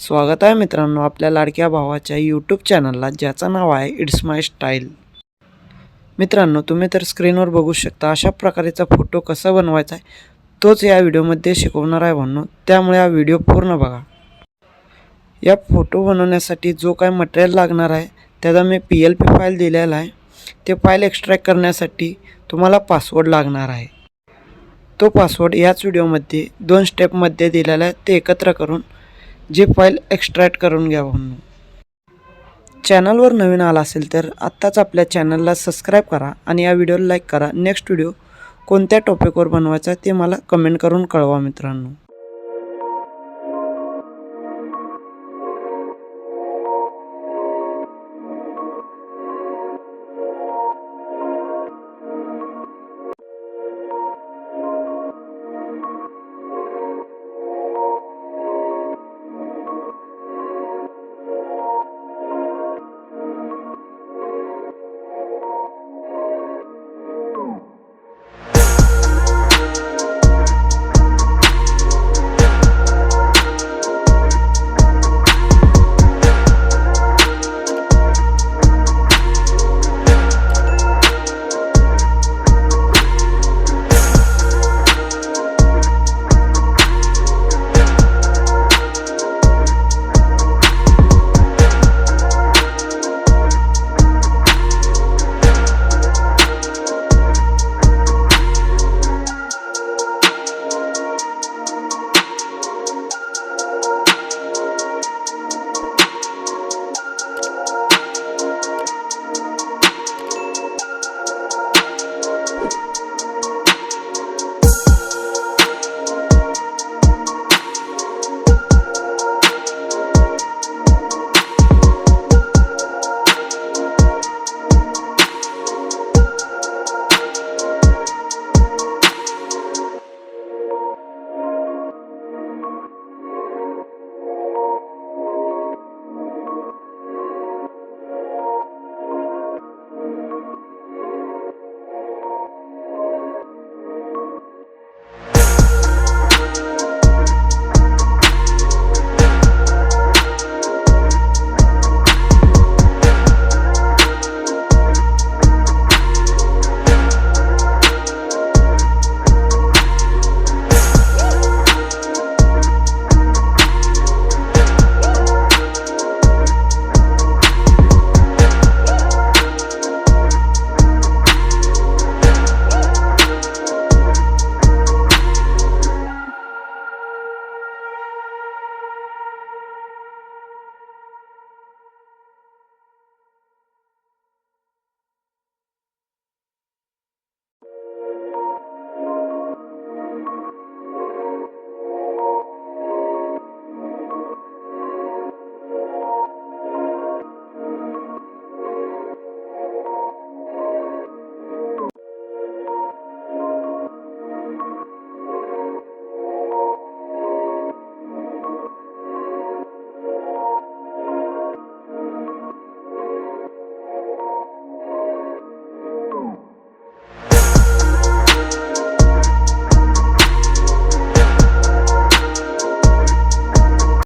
स्वागत आहे मित्रांनो आपल्या लाडक्या भावाच्या यूट्यूब चॅनलला, ज्याचं नाव आहे 𝐓𝐄𝐋𝐄। मित्रांनो, तुम्ही तर स्क्रीनवर बघू शकता अशा प्रकारचा फोटो कसा बनवायचा आहे तोच या व्हिडिओमध्ये शिकवणार आहे म्हणून, त्यामुळे हा व्हिडिओ पूर्ण बघा। या फोटो बनवण्यासाठी जो काय मटेरियल लागणार आहे त्याचा मी PLP फाईल दिलेला आहे। ते फाईल एक्सट्रॅक्ट करण्यासाठी तुम्हाला पासवर्ड लागणार आहे। तो पासवर्ड याच व्हिडिओमध्ये 2 स्टेपमध्ये दिलेला आहे, ते एकत्र करून जे फाईल एक्सट्रॅक्ट करून घ्या म्हणून। चॅनलवर नवीन आला असेल तर आत्ताच आपल्या चॅनलला सबस्क्राईब करा आणि या व्हिडिओला लाईक करा। नेक्स्ट व्हिडिओ कोणत्या टॉपिकवर बनवायचा ते मला कमेंट करून कळवा मित्रांनो।